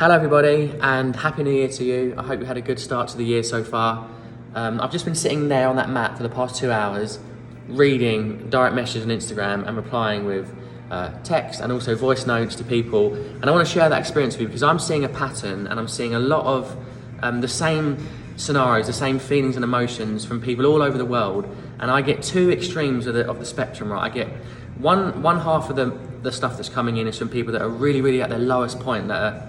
Hello everybody and Happy New Year to you. I hope you had a good start to the year so far. I've just been sitting there on that mat for the past 2 hours reading direct messages on Instagram and replying with text and also voice notes to people, and I want to share that experience with you because I'm seeing a pattern and I'm seeing a lot of the same scenarios, the same feelings and emotions from people all over the world, and I get two extremes of the spectrum, right? I get one half of the stuff that's coming in is from people that are really at their lowest point, that are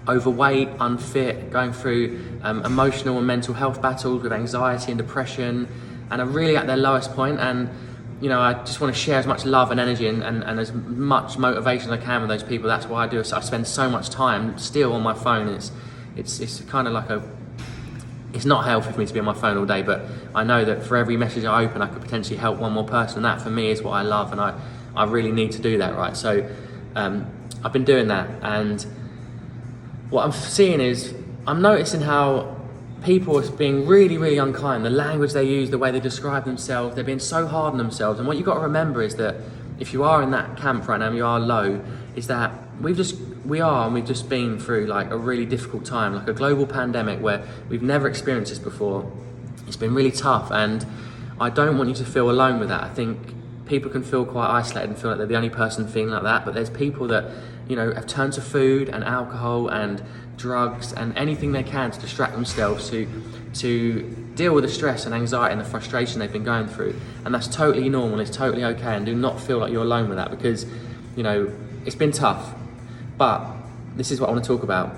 overweight, unfit, going through emotional and mental health battles with anxiety and depression, and are really at their lowest point. And you know, I just want to share as much love and energy and as much motivation as I can with those people. That's why I do it. So I spend so much time still on my phone. It's kind of like it's not healthy for me to be on my phone all day, but I know that for every message I open, I could potentially help one more person. And that for me is what I love, and I really need to do that, right? So I've been doing that, and what I'm seeing is, I'm noticing how people are being really unkind. The language they use, the way they describe themselves, they're being so hard on themselves. And what you've got to remember is that if you are in that camp right now, you are low, is that we've just been through like a really difficult time, like a global pandemic where we've never experienced this before. It's been really tough, and I don't want you to feel alone with that. I think people can feel quite isolated and feel like they're the only person feeling like that, but there's people that, you know, have turned to food and alcohol and drugs and anything they can to distract themselves to deal with the stress and anxiety and the frustration they've been going through. And that's totally normal, it's totally okay, and do not feel like you're alone with that, because, you know, it's been tough. But this is what I want to talk about.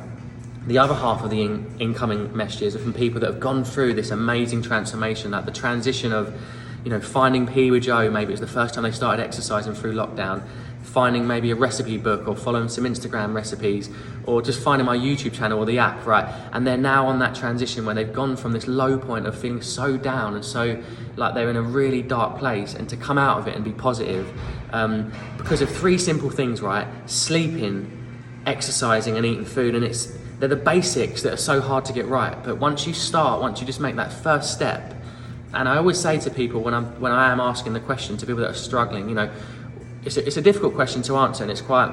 The other half of the incoming messages are from people that have gone through this amazing transformation, like the transition of, you know, finding PE with Joe. Maybe it was the first time they started exercising through lockdown, finding maybe a recipe book or following some Instagram recipes, or just finding my YouTube channel or the app, right? And they're now on that transition where they've gone from this low point of feeling so down and so like they're in a really dark place, and to come out of it and be positive because of three simple things, right? Sleeping, exercising and eating food. And they're the basics that are so hard to get right, but once you just make that first step. And I always say to people when I am asking the question to people that are struggling, you know, it's a difficult question to answer, and it's quite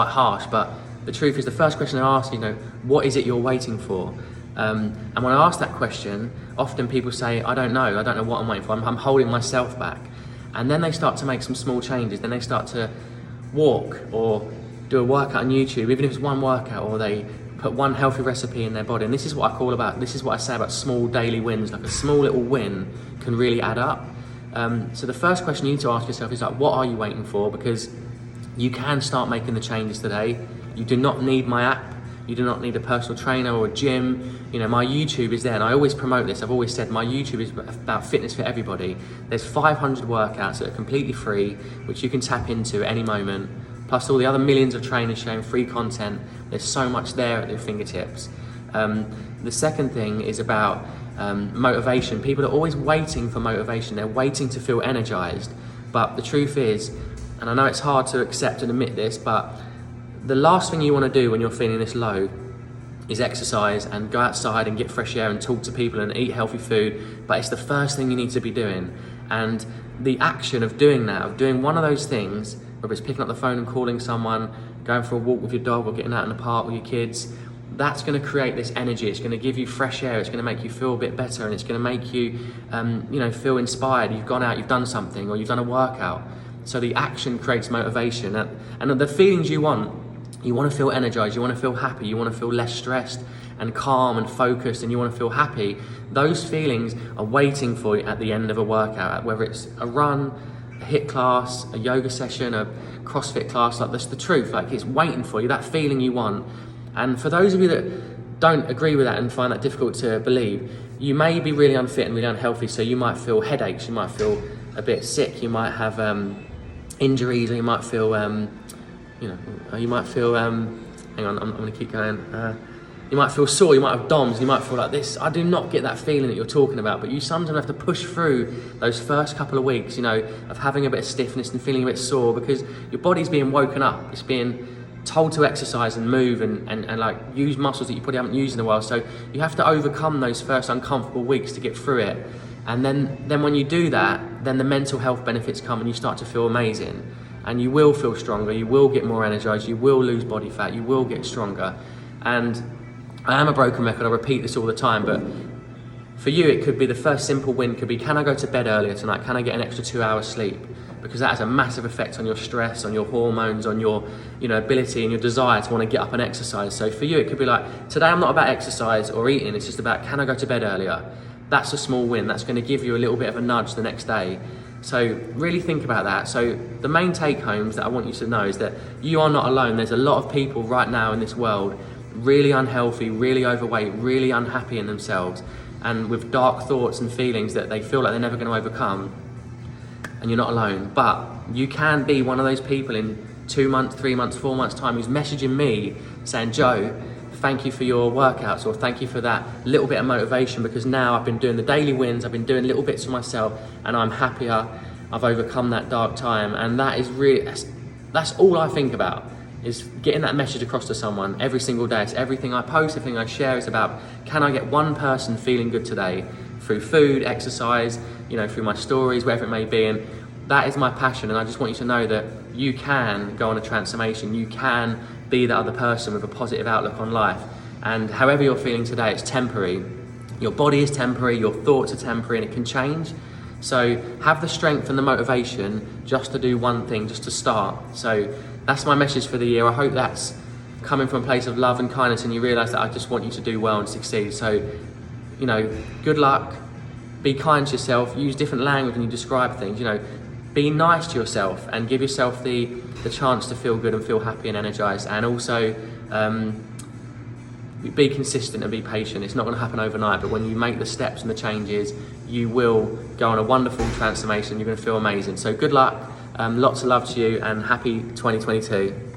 harsh, but the truth is the first question I ask, you know, what is it you're waiting for? And when I ask that question, often people say, I don't know what I'm waiting for, I'm holding myself back. And then they start to make some small changes, then they start to walk or do a workout on YouTube, even if it's one workout, or they put one healthy recipe in their body. And this is what I say about small daily wins. Like a small little win can really add up. So the first question you need to ask yourself is like, what are you waiting for? Because you can start making the changes today. You do not need my app. You do not need a personal trainer or a gym. You know, my YouTube is there, and I always promote this. I've always said my YouTube is about fitness for everybody. There's 500 workouts that are completely free, which you can tap into at any moment, plus all the other millions of trainers sharing free content. There's so much there at your fingertips. The second thing is about motivation. People are always waiting for motivation. They're waiting to feel energized. But the truth is, and I know it's hard to accept and admit this, but the last thing you want to do when you're feeling this low is exercise and go outside and get fresh air and talk to people and eat healthy food. But it's the first thing you need to be doing. And the action of doing that, of doing one of those things, whether it's picking up the phone and calling someone, going for a walk with your dog, or getting out in the park with your kids, that's going to create this energy. It's going to give you fresh air. It's going to make you feel a bit better, and it's going to make you, you know, feel inspired. You've gone out, you've done something, or you've done a workout. So the action creates motivation, and the feelings you want to feel energized, you want to feel happy, you want to feel less stressed and calm and focused, and you want to feel happy. Those feelings are waiting for you at the end of a workout, whether it's a run, a HIIT class, a yoga session, a CrossFit class. Like, that's the truth. Like, it's waiting for you, that feeling you want. And for those of you that don't agree with that and find that difficult to believe, you may be really unfit and really unhealthy, so you might feel headaches, you might feel a bit sick, you might have injuries, or you might feel, hang on, I'm going to keep going. You might feel sore, you might have DOMS, you might feel like this. I do not get that feeling that you're talking about, but you sometimes have to push through those first couple of weeks, you know, of having a bit of stiffness and feeling a bit sore, because your body's being woken up. It's being told to exercise and move and like use muscles that you probably haven't used in a while. So you have to overcome those first uncomfortable weeks to get through it. And then when you do that, then the mental health benefits come and you start to feel amazing. and you will feel stronger, you will get more energized, you will lose body fat, you will get stronger. And I am a broken record, I repeat this all the time, but for you it could be the first simple win could be, can I go to bed earlier tonight? Can I get an extra 2 hours sleep? Because that has a massive effect on your stress, on your hormones, on your ability and your desire to want to get up and exercise. So for you it could be like, today I'm not about exercise or eating, it's just about, can I go to bed earlier? That's a small win, that's going to give you a little bit of a nudge the next day. So really think about that. So the main take homes that I want you to know is that you are not alone. There's a lot of people right now in this world really unhealthy, really overweight, really unhappy in themselves, and with dark thoughts and feelings that they feel like they're never going to overcome. And you're not alone, but you can be one of those people in 2 months, 3 months, 4 months time who's messaging me saying, Joe, thank you for your workouts, or thank you for that little bit of motivation, because now I've been doing the daily wins, I've been doing little bits for myself, and I'm happier, I've overcome that dark time. And that is really, that's all I think about, is getting that message across to someone every single day. It's everything I post, everything I share is about, can I get one person feeling good today through food, exercise, through my stories, wherever it may be. And that is my passion, and I just want you to know that you can go on a transformation, you can be that other person with a positive outlook on life. And however you're feeling today, it's temporary. Your body is temporary, your thoughts are temporary, and it can change. So have the strength and the motivation just to do one thing, just to start. So that's my message for the year. I hope that's coming from a place of love and kindness, and you realise that I just want you to do well and succeed. So, good luck, be kind to yourself, use different language when you describe things, be nice to yourself and give yourself the chance to feel good and feel happy and energized. And also be consistent and be patient. It's not going to happen overnight, but when you make the steps and the changes, you will go on a wonderful transformation. You're going to feel amazing. So good luck, lots of love to you, and happy 2022.